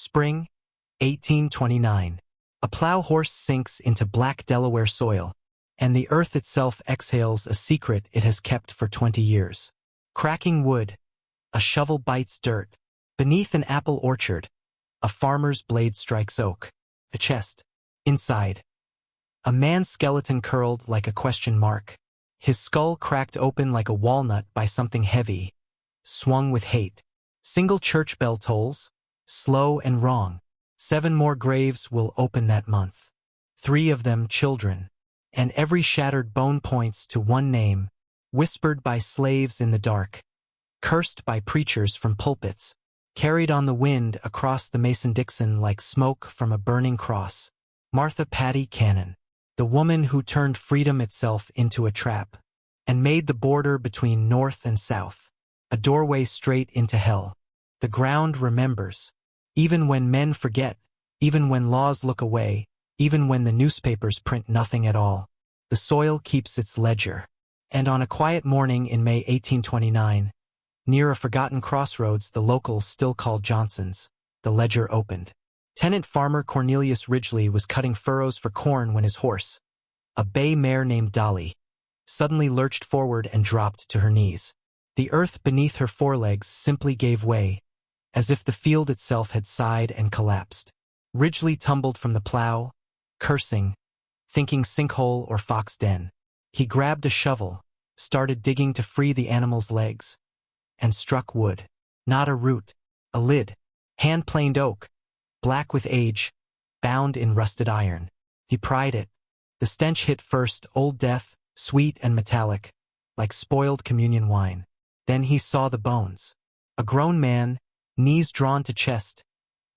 Spring, 1829. A plow horse sinks into black Delaware soil, and the earth itself exhales a secret it has kept for 20 years. Cracking wood, a shovel bites dirt. Beneath an apple orchard, a farmer's blade strikes oak. A chest. Inside, a man's skeleton curled like a question mark. His skull cracked open like a walnut by something heavy, swung with hate. Single church bell tolls, slow and wrong. 7 more graves will open that month. 3 of them children. And every shattered bone points to one name, whispered by slaves in the dark, cursed by preachers from pulpits, carried on the wind across the Mason-Dixon like smoke from a burning cross. Martha Patty Cannon, the woman who turned freedom itself into a trap, and made the border between North and South a doorway straight into hell. The ground remembers. Even when men forget, even when laws look away, even when the newspapers print nothing at all, the soil keeps its ledger. And on a quiet morning in May 1829, near a forgotten crossroads the locals still called Johnson's, the ledger opened. Tenant farmer Cornelius Ridgely was cutting furrows for corn when his horse, a bay mare named Dolly, suddenly lurched forward and dropped to her knees. The earth beneath her forelegs simply gave way, as if the field itself had sighed and collapsed. Ridgely tumbled from the plow, cursing, thinking sinkhole or fox den. He grabbed a shovel, started digging to free the animal's legs, and struck wood. Not a root, a lid, hand-planed oak, black with age, bound in rusted iron. He pried it. The stench hit first, old death, sweet and metallic, like spoiled communion wine. Then he saw the bones. A grown man, knees drawn to chest,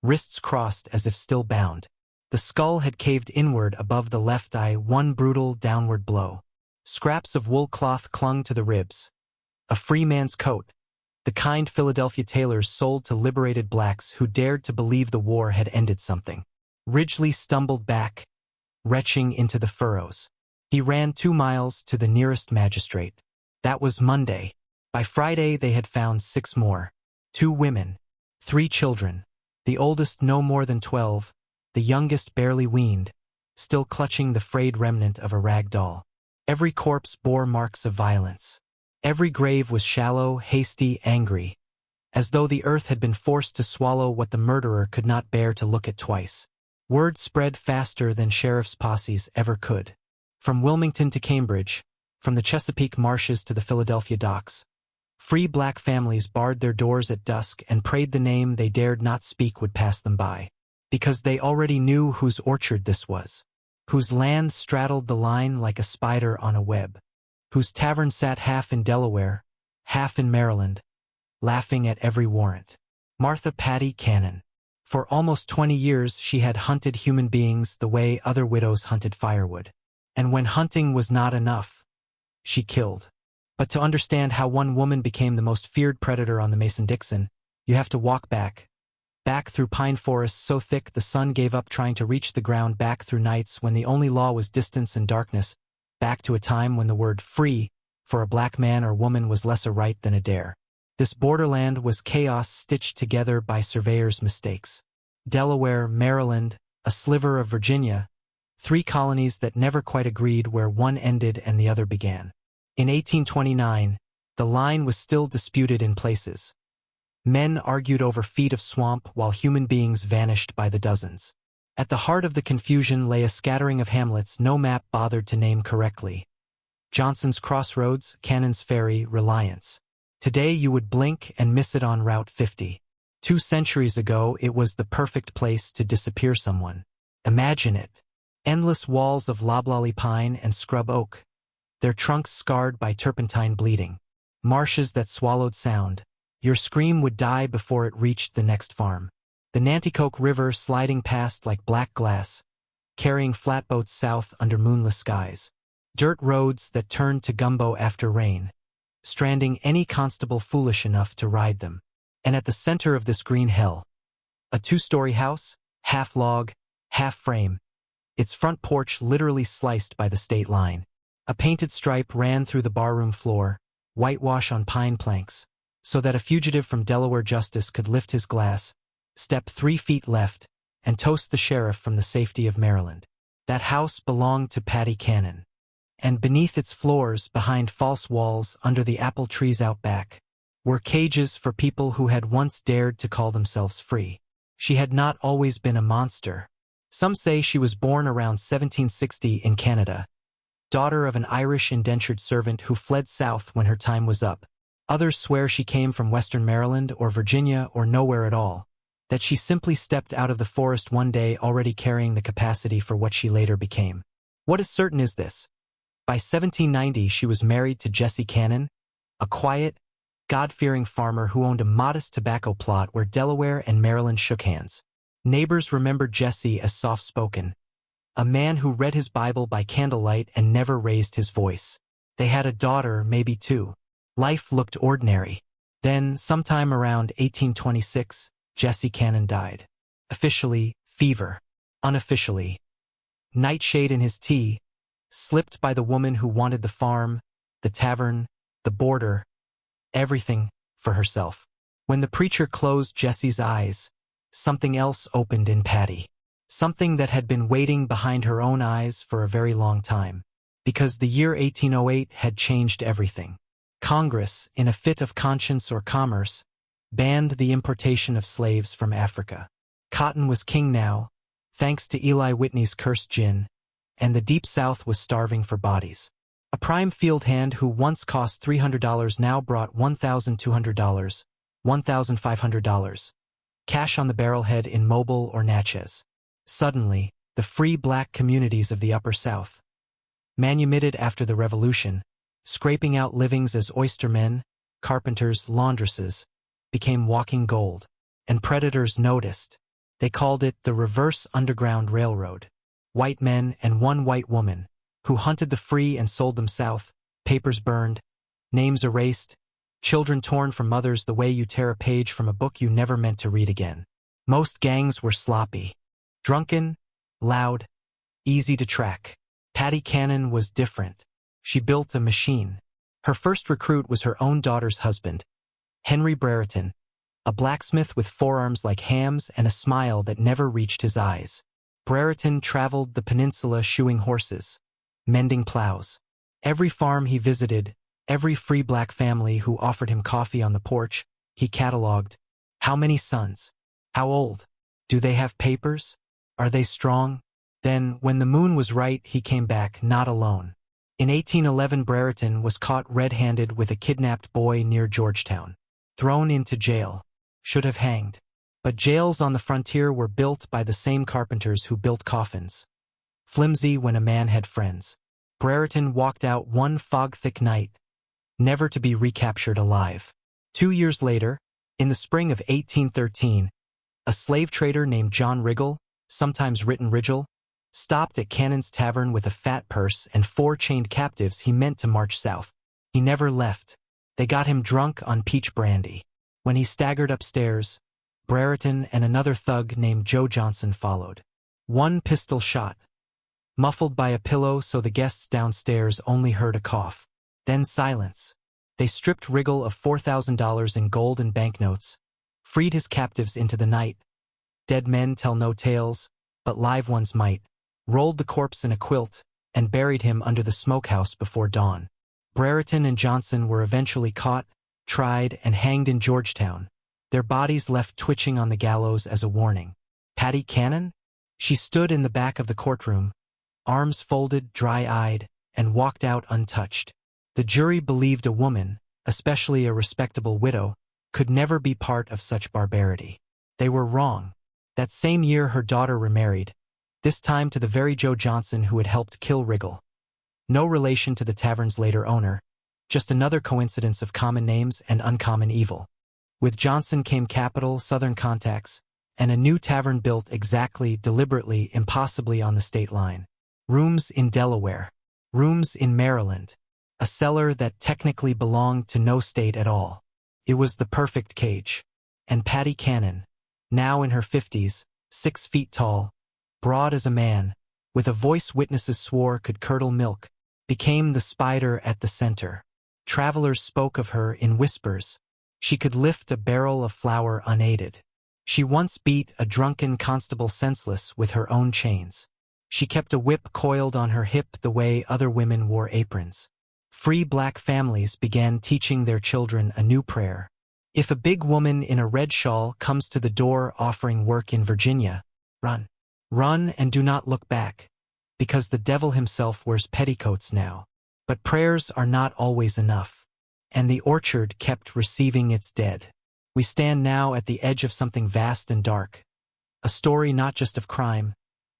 wrists crossed as if still bound. The skull had caved inward above the left eye, one brutal downward blow. Scraps of wool cloth clung to the ribs. A free man's coat, the kind Philadelphia tailors sold to liberated blacks who dared to believe the war had ended something. Ridgely stumbled back, retching into the furrows. He ran 2 miles to the nearest magistrate. That was Monday. By Friday they had found 6 more. 2 women, 3 children, the oldest no more than 12, the youngest barely weaned, still clutching the frayed remnant of a rag doll. Every corpse bore marks of violence. Every grave was shallow, hasty, angry, as though the earth had been forced to swallow what the murderer could not bear to look at twice. Word spread faster than sheriff's posses ever could. From Wilmington to Cambridge, from the Chesapeake marshes to the Philadelphia docks, free black families barred their doors at dusk and prayed the name they dared not speak would pass them by, because they already knew whose orchard this was, whose land straddled the line like a spider on a web, whose tavern sat half in Delaware, half in Maryland, laughing at every warrant. Martha Patty Cannon. For almost 20 years she had hunted human beings the way other widows hunted firewood. And when hunting was not enough, she killed. But to understand how one woman became the most feared predator on the Mason-Dixon, you have to walk back through pine forests so thick the sun gave up trying to reach the ground, back through nights when the only law was distance and darkness, back to a time when the word free for a black man or woman was less a right than a dare. This borderland was chaos stitched together by surveyors' mistakes. Delaware, Maryland, a sliver of Virginia, 3 colonies that never quite agreed where one ended and the other began. In 1829, the line was still disputed in places. Men argued over feet of swamp while human beings vanished by the dozens. At the heart of the confusion lay a scattering of hamlets no map bothered to name correctly. Johnson's Crossroads, Cannon's Ferry, Reliance. Today you would blink and miss it on Route 50. 2 centuries ago it was the perfect place to disappear someone. Imagine it. Endless walls of loblolly pine and scrub oak, their trunks scarred by turpentine bleeding. Marshes that swallowed sound. Your scream would die before it reached the next farm. The Nanticoke River sliding past like black glass, carrying flatboats south under moonless skies. Dirt roads that turned to gumbo after rain, stranding any constable foolish enough to ride them. And at the center of this green hell, a 2-story house, half log, half frame, its front porch literally sliced by the state line. A painted stripe ran through the barroom floor, whitewash on pine planks, so that a fugitive from Delaware justice could lift his glass, step 3 feet left, and toast the sheriff from the safety of Maryland. That house belonged to Patty Cannon. And beneath its floors, behind false walls, under the apple trees out back, were cages for people who had once dared to call themselves free. She had not always been a monster. Some say she was born around 1760 in Canada, daughter of an Irish indentured servant who fled south when her time was up. Others swear she came from western Maryland or Virginia or nowhere at all, that she simply stepped out of the forest one day already carrying the capacity for what she later became. What is certain is this. By 1790 she was married to Jesse Cannon, a quiet, God-fearing farmer who owned a modest tobacco plot where Delaware and Maryland shook hands. Neighbors remembered Jesse as soft-spoken, a man who read his Bible by candlelight and never raised his voice. They had a daughter, maybe two. Life looked ordinary. Then, sometime around 1826, Jesse Cannon died. Officially, fever. Unofficially, nightshade in his tea, slipped by the woman who wanted the farm, the tavern, the border, everything for herself. When the preacher closed Jesse's eyes, something else opened in Patty. Something that had been waiting behind her own eyes for a very long time. Because the year 1808 had changed everything. Congress, in a fit of conscience or commerce, banned the importation of slaves from Africa. Cotton was king now, thanks to Eli Whitney's cursed gin, and the Deep South was starving for bodies. A prime field hand who once cost $300 now brought $1,200, $1,500. Cash on the barrelhead in Mobile or Natchez. Suddenly, the free black communities of the Upper South, manumitted after the Revolution, scraping out livings as oystermen, carpenters, laundresses, became walking gold. And predators noticed. They called it the Reverse Underground Railroad. White men and one white woman, who hunted the free and sold them south, papers burned, names erased, children torn from mothers the way you tear a page from a book you never meant to read again. Most gangs were sloppy, drunken, loud, easy to track. Patty Cannon was different. She built a machine. Her first recruit was her own daughter's husband, Henry Brereton, a blacksmith with forearms like hams and a smile that never reached his eyes. Brereton traveled the peninsula shoeing horses, mending plows. Every farm he visited, every free black family who offered him coffee on the porch, he cataloged. How many sons? How old? Do they have papers? Are they strong? Then, when the moon was right, he came back, not alone. In 1811, Brereton was caught red-handed with a kidnapped boy near Georgetown. Thrown into jail. Should have hanged. But jails on the frontier were built by the same carpenters who built coffins. Flimsy when a man had friends. Brereton walked out one fog-thick night, never to be recaptured alive. 2 years later, in the spring of 1813, a slave trader named John Riggle, sometimes written Rigel, stopped at Cannon's tavern with a fat purse and 4 chained captives he meant to march south. He never left. They got him drunk on peach brandy. When he staggered upstairs, Brereton and another thug named Joe Johnson followed. One pistol shot, muffled by a pillow so the guests downstairs only heard a cough. Then silence. They stripped Riggle of $4,000 in gold and banknotes, freed his captives into the night. Dead men tell no tales, but live ones might. Rolled the corpse in a quilt, and buried him under the smokehouse before dawn. Brereton and Johnson were eventually caught, tried, and hanged in Georgetown, their bodies left twitching on the gallows as a warning. Patty Cannon? She stood in the back of the courtroom, arms folded, dry-eyed, and walked out untouched. The jury believed a woman, especially a respectable widow, could never be part of such barbarity. They were wrong. That same year her daughter remarried, this time to the very Joe Johnson who had helped kill Riggle. No relation to the tavern's later owner, just another coincidence of common names and uncommon evil. With Johnson came capital, Southern contacts, and a new tavern built exactly, deliberately, impossibly on the state line. Rooms in Delaware. Rooms in Maryland. A cellar that technically belonged to no state at all. It was the perfect cage. And Patty Cannon, now in her 50s, 6 feet tall, broad as a man, with a voice witnesses swore could curdle milk, became the spider at the center. Travelers spoke of her in whispers. She could lift a barrel of flour unaided. She once beat a drunken constable senseless with her own chains. She kept a whip coiled on her hip the way other women wore aprons. Free black families began teaching their children a new prayer. If a big woman in a red shawl comes to the door offering work in Virginia, run. Run and do not look back, because the devil himself wears petticoats now. But prayers are not always enough, and the orchard kept receiving its dead. We stand now at the edge of something vast and dark, a story not just of crime,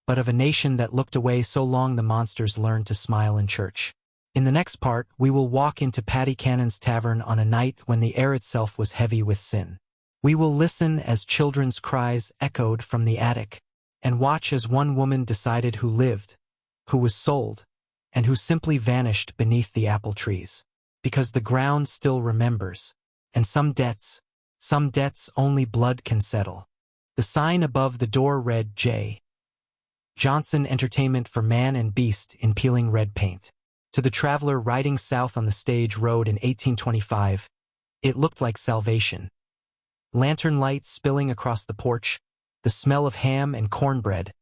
but of a nation that looked away so long the monsters learned to smile in church. In the next part, we will walk into Paddy Cannon's tavern on a night when the air itself was heavy with sin. We will listen as children's cries echoed from the attic, and watch as one woman decided who lived, who was sold, and who simply vanished beneath the apple trees. Because the ground still remembers, and some debts only blood can settle. The sign above the door read J. Johnson Entertainment for Man and Beast in peeling red paint. To the traveler riding south on the stage road in 1825, it looked like salvation. Lantern lights spilling across the porch, the smell of ham and cornbread,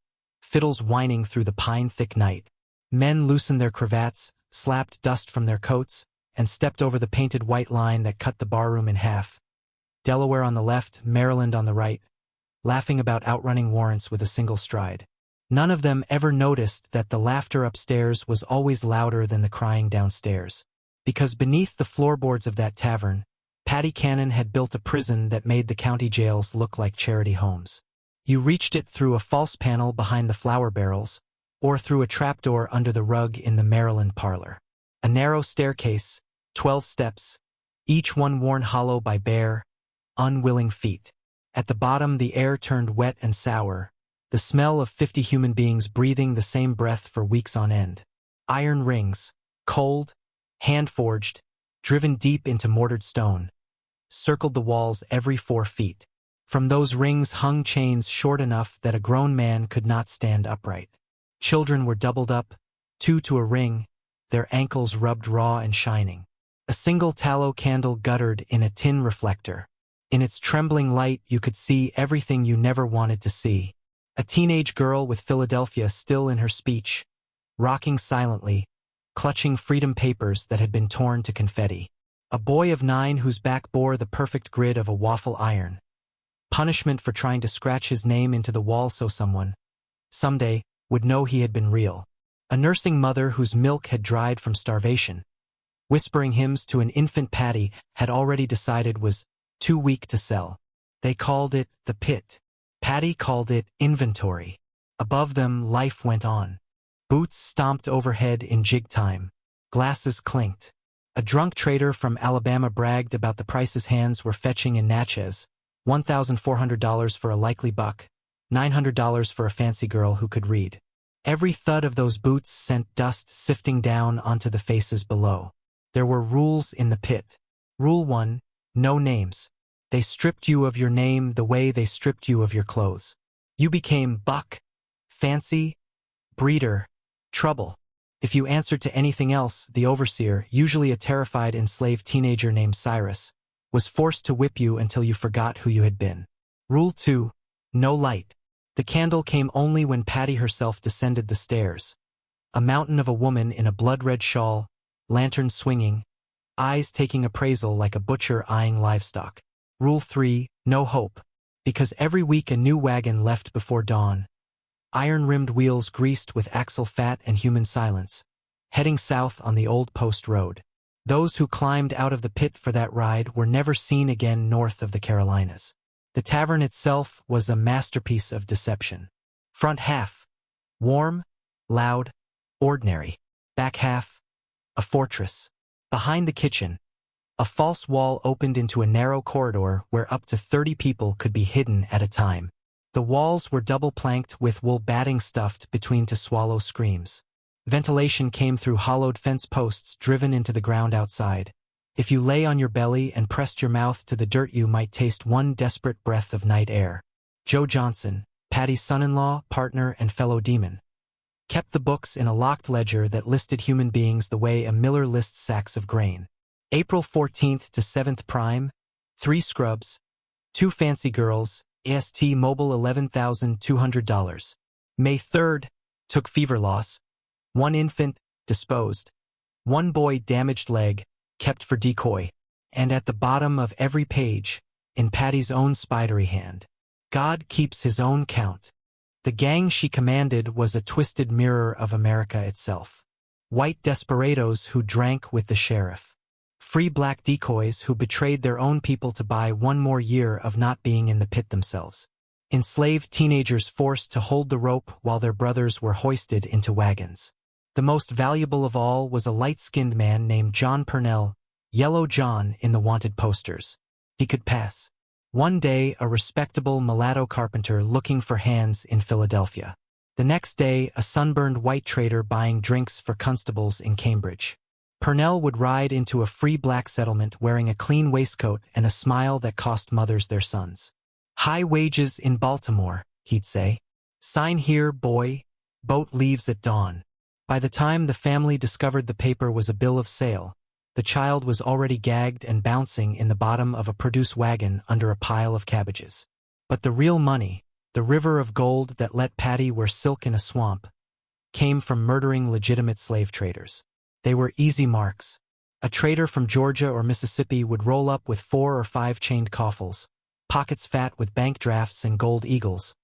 fiddles whining through the pine-thick night. Men loosened their cravats, slapped dust from their coats, and stepped over the painted white line that cut the barroom in half. Delaware on the left, Maryland on the right, laughing about outrunning warrants with a single stride. None of them ever noticed that the laughter upstairs was always louder than the crying downstairs. Because beneath the floorboards of that tavern, Paddy Cannon had built a prison that made the county jails look like charity homes. You reached it through a false panel behind the flour barrels, or through a trapdoor under the rug in the Maryland parlor. A narrow staircase, 12 steps, each one worn hollow by bare, unwilling feet. At the bottom the air turned wet and sour, the smell of 50 human beings breathing the same breath for weeks on end. Iron rings, cold, hand-forged, driven deep into mortared stone, circled the walls every 4 feet. From those rings hung chains short enough that a grown man could not stand upright. Children were doubled up, 2 to a ring, their ankles rubbed raw and shining. A single tallow candle guttered in a tin reflector. In its trembling light you could see everything you never wanted to see. A teenage girl with Philadelphia still in her speech, rocking silently, clutching freedom papers that had been torn to confetti. A boy of 9 whose back bore the perfect grid of a waffle iron. Punishment for trying to scratch his name into the wall so someone, someday, would know he had been real. A nursing mother whose milk had dried from starvation, whispering hymns to an infant Paddy had already decided was too weak to sell. They called it the pit. Paddy called it inventory. Above them, life went on. Boots stomped overhead in jig time. Glasses clinked. A drunk trader from Alabama bragged about the prices hands were fetching in Natchez, $1,400 for a likely buck, $900 for a fancy girl who could read. Every thud of those boots sent dust sifting down onto the faces below. There were rules in the pit. Rule 1, no names. They stripped you of your name the way they stripped you of your clothes. You became buck, fancy, breeder, trouble. If you answered to anything else, the overseer, usually a terrified enslaved teenager named Cyrus, was forced to whip you until you forgot who you had been. Rule 2, no light. The candle came only when Paddy herself descended the stairs. A mountain of a woman in a blood-red shawl, lantern swinging, eyes taking appraisal like a butcher eyeing livestock. Rule 3, no hope. Because every week a new wagon left before dawn. Iron-rimmed wheels greased with axle fat and human silence, heading south on the old post road. Those who climbed out of the pit for that ride were never seen again north of the Carolinas. The tavern itself was a masterpiece of deception. Front half, warm, loud, ordinary. Back half, a fortress. Behind the kitchen, a false wall opened into a narrow corridor where up to 30 people could be hidden at a time. The walls were double-planked with wool batting stuffed between to swallow screams. Ventilation came through hollowed fence posts driven into the ground outside. If you lay on your belly and pressed your mouth to the dirt you might taste one desperate breath of night air. Joe Johnson, Paddy's son-in-law, partner, and fellow demon, kept the books in a locked ledger that listed human beings the way a miller lists sacks of grain. April 14th to 7th prime, 3 scrubs, 2 fancy girls, AST Mobile $11,200. May 3rd, took fever loss. 1 infant, disposed. 1 boy damaged leg, kept for decoy. And at the bottom of every page, in Patty's own spidery hand, God keeps his own count. The gang she commanded was a twisted mirror of America itself. White desperados who drank with the sheriff. Free black decoys who betrayed their own people to buy 1 more year of not being in the pit themselves. Enslaved teenagers forced to hold the rope while their brothers were hoisted into wagons. The most valuable of all was a light-skinned man named John Purnell, Yellow John in the wanted posters. He could pass. One day, a respectable mulatto carpenter looking for hands in Philadelphia. The next day, a sunburned white trader buying drinks for constables in Cambridge. Purnell would ride into a free black settlement wearing a clean waistcoat and a smile that cost mothers their sons. High wages in Baltimore, he'd say. Sign here, boy. Boat leaves at dawn. By the time the family discovered the paper was a bill of sale, the child was already gagged and bouncing in the bottom of a produce wagon under a pile of cabbages. But the real money, the river of gold that let Patty wear silk in a swamp, came from murdering legitimate slave traders. They were easy marks. A trader from Georgia or Mississippi would roll up with 4 or 5 chained coffles, pockets fat with bank drafts and gold eagles,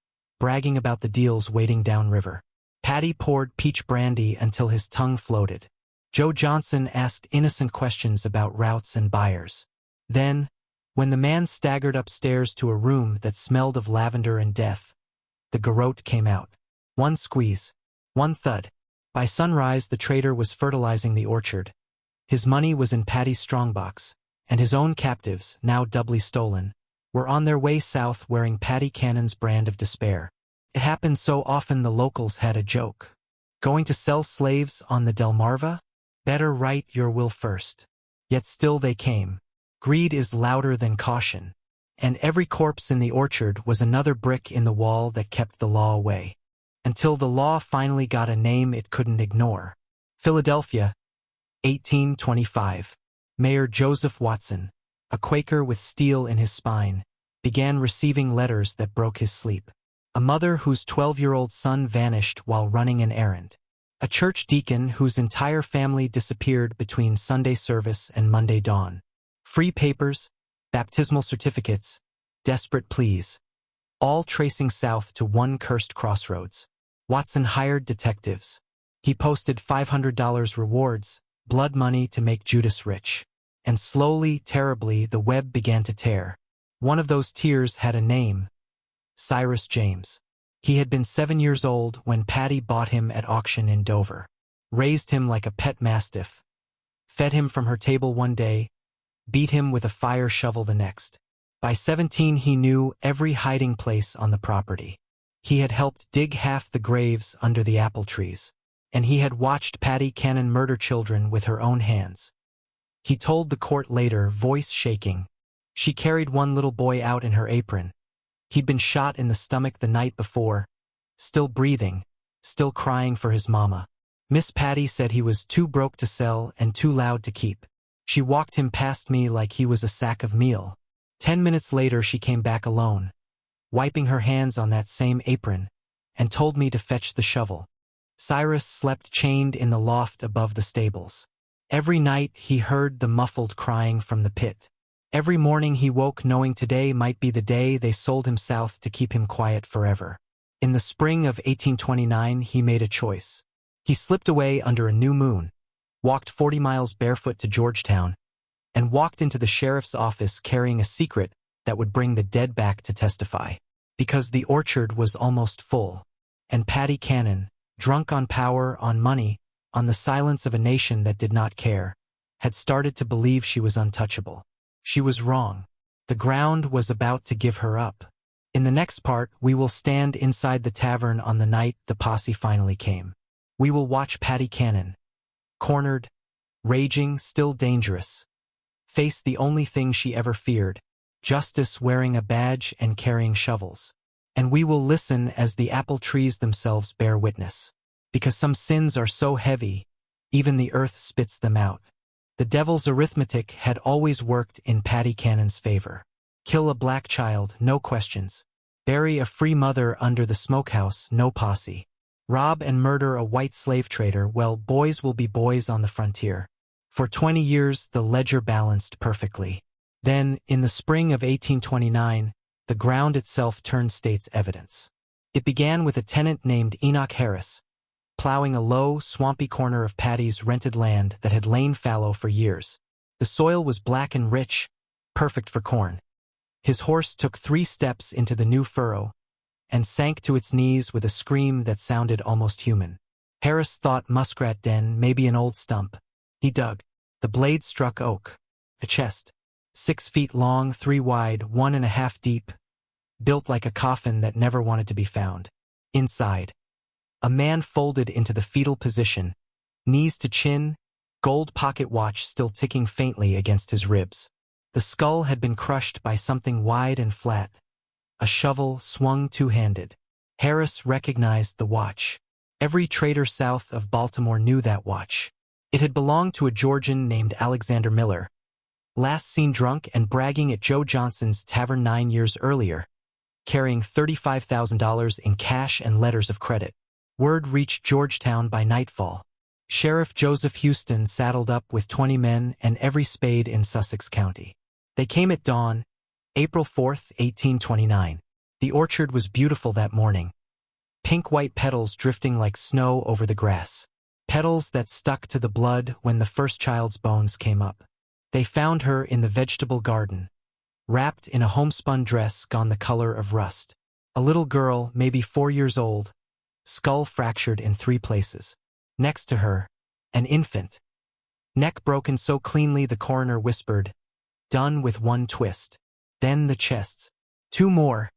bragging about the deals waiting downriver. Patty poured peach brandy until his tongue floated. Joe Johnson asked innocent questions about routes and buyers. Then, when the man staggered upstairs to a room that smelled of lavender and death, the garrote came out. 1 squeeze. 1 thud. By sunrise, the trader was fertilizing the orchard. His money was in Patty's strongbox, and his own captives, now doubly stolen, were on their way south wearing Patty Cannon's brand of despair. It happened so often the locals had a joke. Going to sell slaves on the Delmarva? Better write your will first. Yet still they came. Greed is louder than caution. And every corpse in the orchard was another brick in the wall that kept the law away. Until the law finally got a name it couldn't ignore. Philadelphia, 1825. Mayor Joseph Watson, a Quaker with steel in his spine, began receiving letters that broke his sleep. A mother whose 12-year-old son vanished while running an errand. A church deacon whose entire family disappeared between Sunday service and Monday dawn. Free papers, baptismal certificates, desperate pleas, all tracing south to one cursed crossroads. Watson hired detectives. He posted $500 rewards, blood money to make Judas rich. And slowly, terribly, the web began to tear. One of those tears had a name. Cyrus James. He had been 7 years old when Patty bought him at auction in Dover. Raised him like a pet mastiff. Fed him from her table one day, beat him with a fire shovel the next. By 17 he knew every hiding place on the property. He had helped dig half the graves under the apple trees. And he had watched Patty Cannon murder children with her own hands. He told the court later, voice shaking. She carried one little boy out in her apron. He'd been shot in the stomach the night before, still breathing, still crying for his mama. Miss Patty said he was too broke to sell and too loud to keep. She walked him past me like he was a sack of meal. 10 minutes later she came back alone, wiping her hands on that same apron, and told me to fetch the shovel. Cyrus slept chained in the loft above the stables. Every night he heard the muffled crying from the pit. Every morning he woke knowing today might be the day they sold him south to keep him quiet forever. In the spring of 1829 he made a choice. He slipped away under a new moon, walked 40 miles barefoot to Georgetown, and walked into the sheriff's office carrying a secret that would bring the dead back to testify. Because the orchard was almost full, and Patty Cannon, drunk on power, on money, on the silence of a nation that did not care, had started to believe she was untouchable. She was wrong. The ground was about to give her up. In the next part, we will stand inside the tavern on the night the posse finally came. We will watch Patty Cannon, cornered, raging, still dangerous, face the only thing she ever feared, justice, wearing a badge and carrying shovels. And we will listen as the apple trees themselves bear witness. Because some sins are so heavy, even the earth spits them out. The devil's arithmetic had always worked in Patty Cannon's favor. Kill a black child, no questions. Bury a free mother under the smokehouse, no posse. Rob and murder a white slave trader, well, boys will be boys on the frontier. For 20 years, the ledger balanced perfectly. Then, in the spring of 1829, the ground itself turned state's evidence. It began with a tenant named Enoch Harris, plowing a low, swampy corner of Patty's rented land that had lain fallow for years. The soil was black and rich, perfect for corn. His horse took 3 steps into the new furrow and sank to its knees with a scream that sounded almost human. Harris thought muskrat den, maybe an old stump. He dug. The blade struck oak. A chest, 6 feet long, 3 wide, 1.5 deep, built like a coffin that never wanted to be found. Inside, a man folded into the fetal position, knees to chin, gold pocket watch still ticking faintly against his ribs. The skull had been crushed by something wide and flat, a shovel swung two-handed. Harris recognized the watch. Every trader south of Baltimore knew that watch. It had belonged to a Georgian named Alexander Miller, last seen drunk and bragging at Joe Johnson's tavern 9 years earlier, carrying $35,000 in cash and letters of credit. Word reached Georgetown by nightfall. Sheriff Joseph Houston saddled up with 20 men and every spade in Sussex County. They came at dawn, April 4, 1829. The orchard was beautiful that morning. Pink-white petals drifting like snow over the grass. Petals that stuck to the blood when the first child's bones came up. They found her in the vegetable garden, wrapped in a homespun dress gone the color of rust. A little girl, maybe 4 years old, skull fractured in 3 places. Next to her, an infant. Neck broken so cleanly the coroner whispered, "Done with 1 twist." Then the chests. 2 more,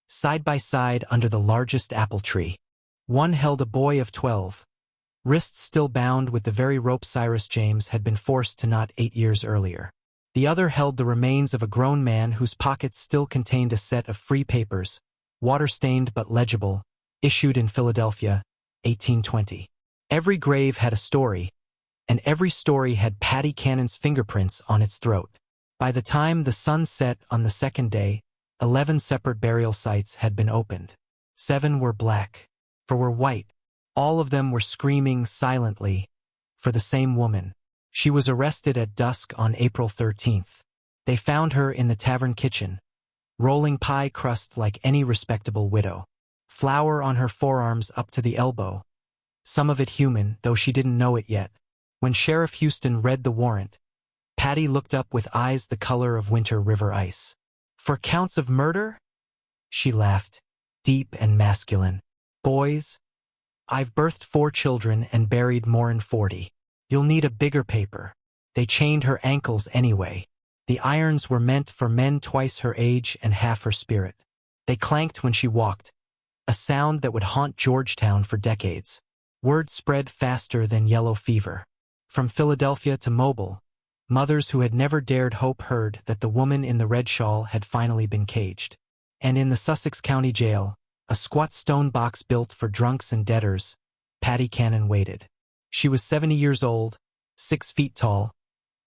side by side under the largest apple tree. One held a boy of 12, wrists still bound with the very rope Cyrus James had been forced to knot 8 years earlier. The other held the remains of a grown man whose pockets still contained a set of free papers, water-stained but legible, issued in Philadelphia, 1820. Every grave had a story, and every story had Patty Cannon's fingerprints on its throat. By the time the sun set on the second day, 11 separate burial sites had been opened. 7 were black, 4 were white. All of them were screaming silently for the same woman. She was arrested at dusk on April 13th. They found her in the tavern kitchen, rolling pie crust like any respectable widow. Flour on her forearms up to the elbow, some of it human, though she didn't know it yet. When Sheriff Houston read the warrant, Patty looked up with eyes the color of winter river ice. "For counts of murder?" She laughed, deep and masculine. "Boys, I've birthed 4 children and buried more'n 40. You'll need a bigger paper." They chained her ankles anyway. The irons were meant for men twice her age and half her spirit. They clanked when she walked, a sound that would haunt Georgetown for decades. Word spread faster than yellow fever. From Philadelphia to Mobile, mothers who had never dared hope heard that the woman in the red shawl had finally been caged. And in the Sussex County Jail, a squat stone box built for drunks and debtors, Patty Cannon waited. She was 70 years old, 6 feet tall,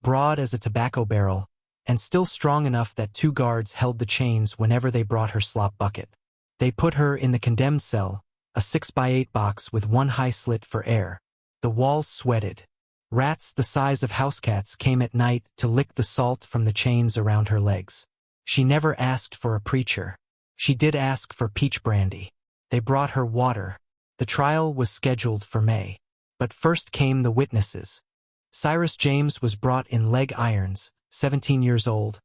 broad as a tobacco barrel, and still strong enough that 2 guards held the chains whenever they brought her slop bucket. They put her in the condemned cell, a 6x8 box with 1 high slit for air. The walls sweated. Rats the size of house cats came at night to lick the salt from the chains around her legs. She never asked for a preacher. She did ask for peach brandy. They brought her water. The trial was scheduled for May. But first came the witnesses. Cyrus James was brought in leg irons, 17 years old,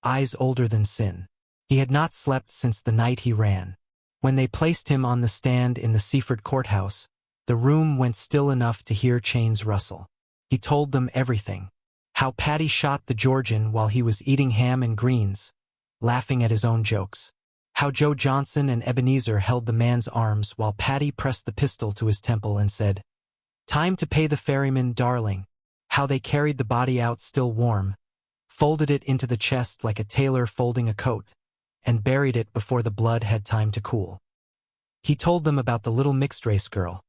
eyes older than sin. He had not slept since the night he ran. When they placed him on the stand in the Seaford courthouse, the room went still enough to hear chains rustle. He told them everything. How Patty shot the Georgian while he was eating ham and greens, laughing at his own jokes. How Joe Johnson and Ebenezer held the man's arms while Patty pressed the pistol to his temple and said, "Time to pay the ferryman, darling." How they carried the body out still warm, folded it into the chest like a tailor folding a coat, and buried it before the blood had time to cool. He told them about the little mixed-race girl,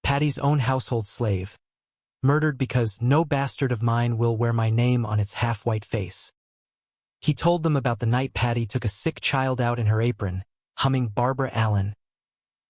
Patty's own household slave, murdered because "no bastard of mine will wear my name on its half-white face." He told them about the night Patty took a sick child out in her apron, humming Barbara Allen,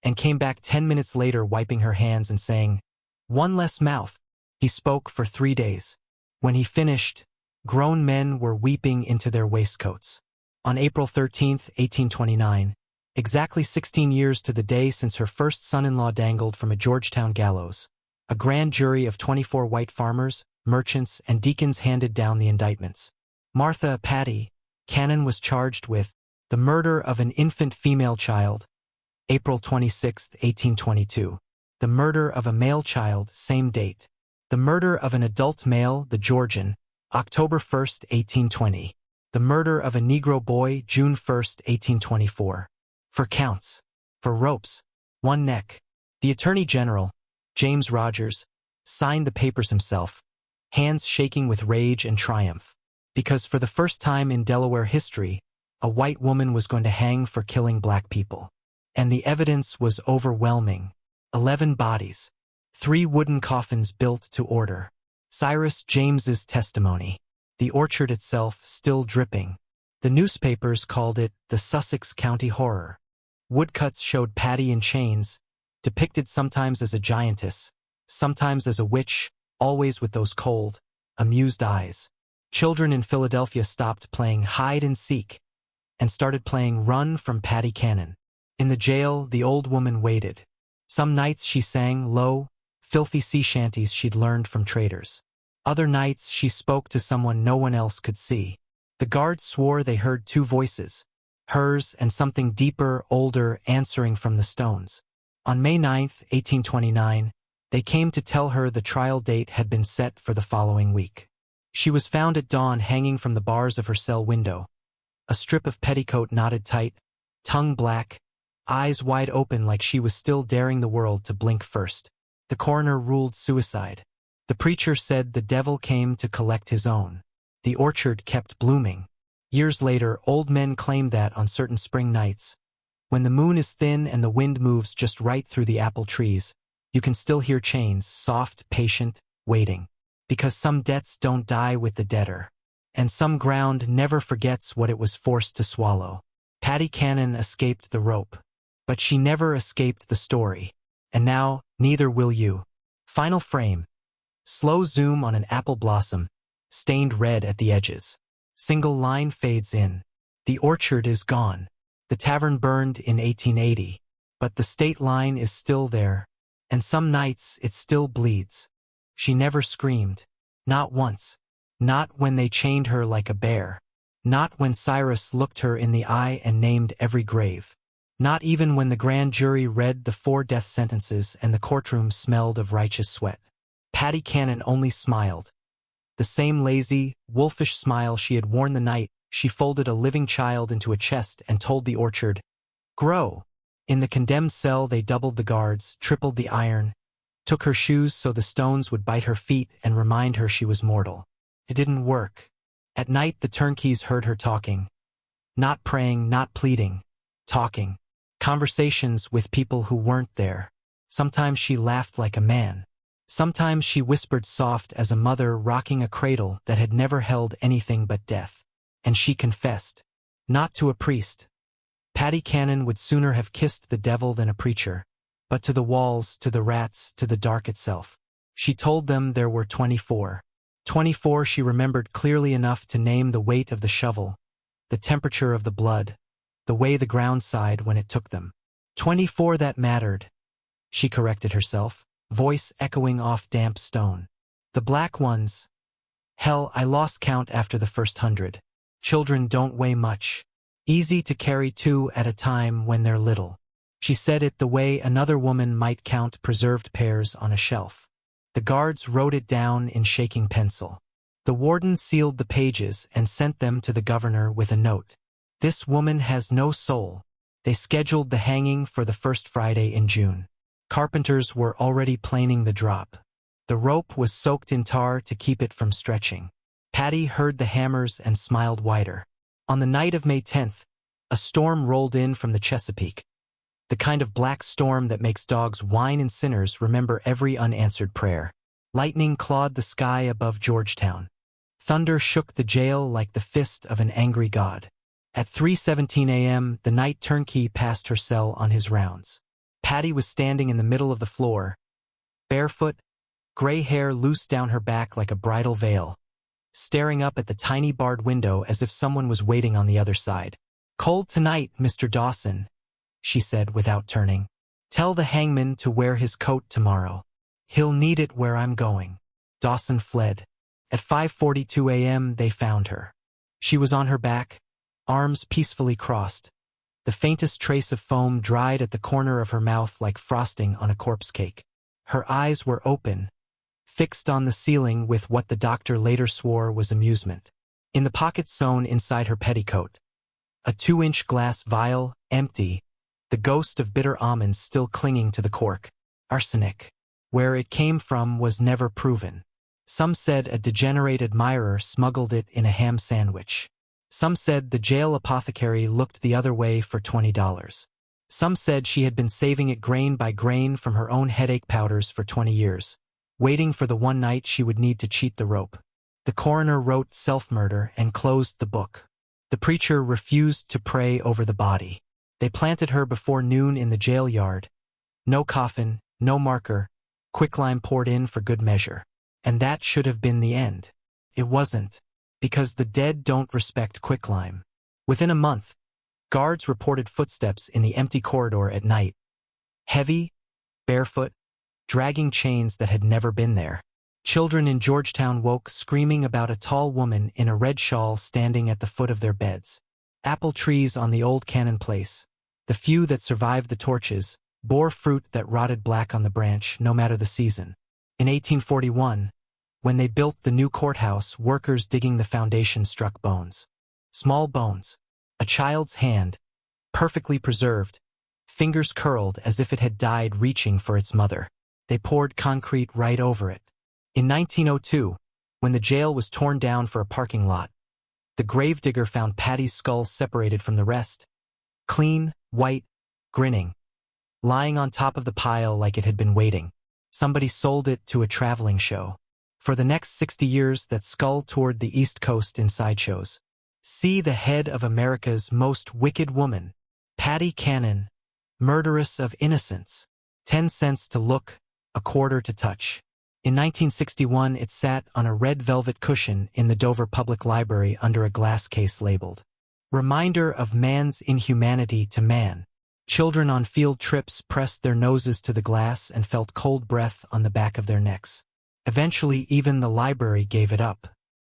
and came back 10 minutes later wiping her hands and saying, "One less mouth." He spoke for 3 days. When he finished, grown men were weeping into their waistcoats. On April 13, 1829, exactly 16 years to the day since her first son-in-law dangled from a Georgetown gallows, a grand jury of 24 white farmers, merchants, and deacons handed down the indictments. Martha Patty Cannon was charged with the murder of an infant female child, April 26, 1822, the murder of a male child, same date, the murder of an adult male, the Georgian, October 1, 1820, the murder of a Negro boy, June 1, 1824. For counts, for ropes, one neck. The Attorney General, James Rogers, signed the papers himself, hands shaking with rage and triumph, because for the first time in Delaware history, a white woman was going to hang for killing black people. And the evidence was overwhelming. 11 bodies, 3 wooden coffins built to order. Cyrus James's testimony. The orchard itself still dripping. The newspapers called it the Sussex County Horror. Woodcuts showed Patty in chains, depicted sometimes as a giantess, sometimes as a witch, always with those cold, amused eyes. Children in Philadelphia stopped playing hide and seek and started playing run from Patty Cannon. In the jail, the old woman waited. Some nights she sang low, filthy sea shanties she'd learned from traders. Other nights she spoke to someone no one else could see. The guards swore they heard 2 voices, hers and something deeper, older, answering from the stones. On May 9, 1829, they came to tell her the trial date had been set for the following week. She was found at dawn hanging from the bars of her cell window, a strip of petticoat knotted tight, tongue black, eyes wide open like she was still daring the world to blink first. The coroner ruled suicide. The preacher said the devil came to collect his own. The orchard kept blooming. Years later, old men claimed that on certain spring nights, when the moon is thin and the wind moves just right through the apple trees, you can still hear chains, soft, patient, waiting. Because some debts don't die with the debtor, and some ground never forgets what it was forced to swallow. Patty Cannon escaped the rope, but she never escaped the story. And now, neither will you. Final frame. Slow zoom on an apple blossom, stained red at the edges. Single line fades in. The orchard is gone. The tavern burned in 1880, but the state line is still there, and some nights it still bleeds. She never screamed. Not once. Not when they chained her like a bear. Not when Cyrus looked her in the eye and named every grave. Not even when the grand jury read the 4 death sentences and the courtroom smelled of righteous sweat. Patty Cannon only smiled. The same lazy, wolfish smile she had worn the night she folded a living child into a chest and told the orchard, "Grow." In the condemned cell they doubled the guards, tripled the iron, took her shoes so the stones would bite her feet and remind her she was mortal. It didn't work. At night the turnkeys heard her talking. Not praying, not pleading. Talking. Conversations with people who weren't there. Sometimes she laughed like a man. Sometimes she whispered soft as a mother rocking a cradle that had never held anything but death. And she confessed. Not to a priest. Patty Cannon would sooner have kissed the devil than a preacher, but to the walls, to the rats, to the dark itself. She told them there were 24. 24 she remembered clearly enough to name the weight of the shovel, the temperature of the blood, the way the ground sighed when it took them. 24 that mattered, she corrected herself, voice echoing off damp stone. The black ones. Hell, I lost count after the first 100. Children don't weigh much. Easy to carry 2 at a time when they're little. She said it the way another woman might count preserved pears on a shelf. The guards wrote it down in shaking pencil. The warden sealed the pages and sent them to the governor with a note. This woman has no soul. They scheduled the hanging for the first Friday in June. Carpenters were already planing the drop. The rope was soaked in tar to keep it from stretching. Patty heard the hammers and smiled wider. On the night of May 10th, a storm rolled in from the Chesapeake. The kind of black storm that makes dogs whine and sinners remember every unanswered prayer. Lightning clawed the sky above Georgetown. Thunder shook the jail like the fist of an angry god. At 3:17 a.m., the night turnkey passed her cell on his rounds. Patty was standing in the middle of the floor, barefoot, gray hair loose down her back like a bridal veil, staring up at the tiny barred window as if someone was waiting on the other side. "Cold tonight, Mr. Dawson," she said without turning. "Tell the hangman to wear his coat tomorrow. He'll need it where I'm going." Dawson fled. At 5:42 a.m. they found her. She was on her back, arms peacefully crossed. The faintest trace of foam dried at the corner of her mouth like frosting on a corpse cake. Her eyes were open, fixed on the ceiling with what the doctor later swore was amusement. In the pocket sewn inside her petticoat, a 2-inch glass vial, empty, the ghost of bitter almonds still clinging to the cork. Arsenic. Where it came from was never proven. Some said a degenerate admirer smuggled it in a ham sandwich. Some said the jail apothecary looked the other way for $20. Some said she had been saving it grain by grain from her own headache powders for 20 years, waiting for the one night she would need to cheat the rope. The coroner wrote self-murder and closed the book. The preacher refused to pray over the body. They planted her before noon in the jail yard. No coffin, no marker, quicklime poured in for good measure. And that should have been the end. It wasn't, because the dead don't respect quicklime. Within a month, guards reported footsteps in the empty corridor at night. Heavy, barefoot, dragging chains that had never been there. Children in Georgetown woke screaming about a tall woman in a red shawl standing at the foot of their beds. Apple trees on the old Cannon Place, the few that survived the torches, bore fruit that rotted black on the branch no matter the season. In 1841, when they built the new courthouse, workers digging the foundation struck bones. Small bones. A child's hand, perfectly preserved, fingers curled as if it had died reaching for its mother. They poured concrete right over it. In 1902, when the jail was torn down for a parking lot, the gravedigger found Patty's skull separated from the rest, clean, white, grinning, lying on top of the pile like it had been waiting. Somebody sold it to a traveling show. For the next 60 years, that skull toured the East Coast in sideshows. See the head of America's most wicked woman, Patty Cannon, murderess of innocence. 10 cents to look, a quarter to touch. In 1961, it sat on a red velvet cushion in the Dover Public Library under a glass case labeled, "Reminder of man's inhumanity to man." Children on field trips pressed their noses to the glass and felt cold breath on the back of their necks. Eventually, even the library gave it up.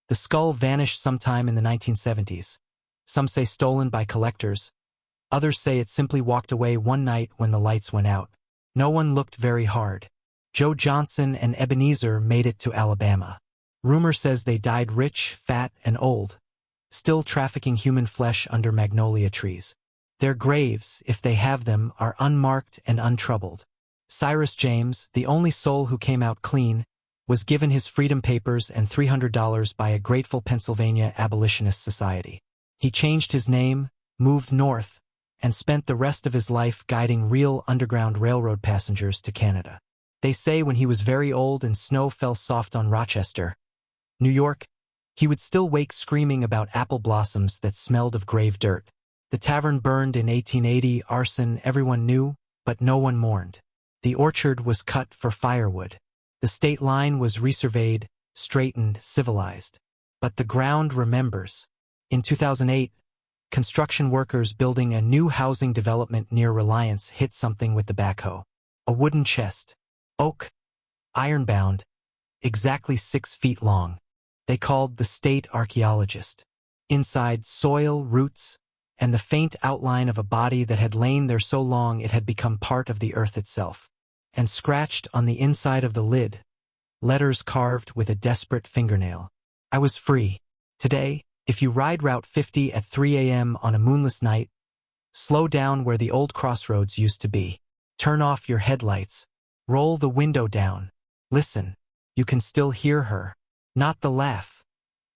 The skull vanished sometime in the 1970s. Some say stolen by collectors. Others say it simply walked away one night when the lights went out. No one looked very hard. Joe Johnson and Ebenezer made it to Alabama. Rumor says they died rich, fat, and old, still trafficking human flesh under magnolia trees. Their graves, if they have them, are unmarked and untroubled. Cyrus James, the only soul who came out clean, was given his freedom papers and $300 by a grateful Pennsylvania abolitionist society. He changed his name, moved north, and spent the rest of his life guiding real Underground Railroad passengers to Canada. They say when he was very old and snow fell soft on Rochester, New York, he would still wake screaming about apple blossoms that smelled of grave dirt. The tavern burned in 1880, arson everyone knew, but no one mourned. The orchard was cut for firewood. The state line was resurveyed, straightened, civilized. But the ground remembers. In 2008, construction workers building a new housing development near Reliance hit something with the backhoe. A wooden chest. Oak. Ironbound. Exactly 6 feet long. They called the state archaeologist. Inside, soil, roots, and the faint outline of a body that had lain there so long it had become part of the earth itself. And scratched on the inside of the lid, letters carved with a desperate fingernail. I was free. Today, if you ride Route 50 at 3 a.m. on a moonless night, slow down where the old crossroads used to be. Turn off your headlights. Roll the window down. Listen. You can still hear her. Not the laugh.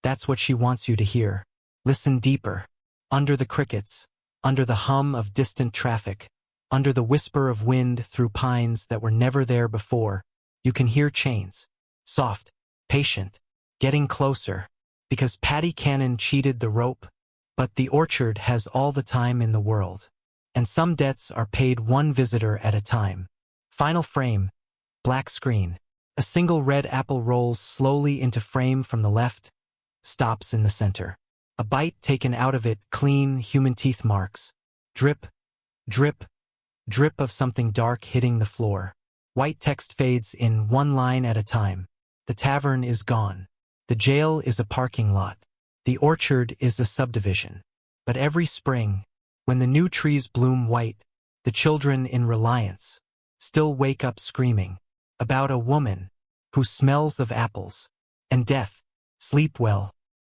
That's what she wants you to hear. Listen deeper. Under the crickets, under the hum of distant traffic, under the whisper of wind through pines that were never there before, you can hear chains. Soft, patient, getting closer. Because Patty Cannon cheated the rope, But the orchard has all the time in the world. And some debts are paid one visitor at a time. Final frame, black screen. A single red apple rolls slowly into frame from the left, stops in the center. A bite taken out of it, clean, human teeth marks. Drip, drip, drip of something dark hitting the floor. White text fades in one line at a time. The tavern is gone. The jail is a parking lot. The orchard is a subdivision. But every spring, when the new trees bloom white, the children in Reliance still wake up screaming about a woman who smells of apples and death. Sleep well,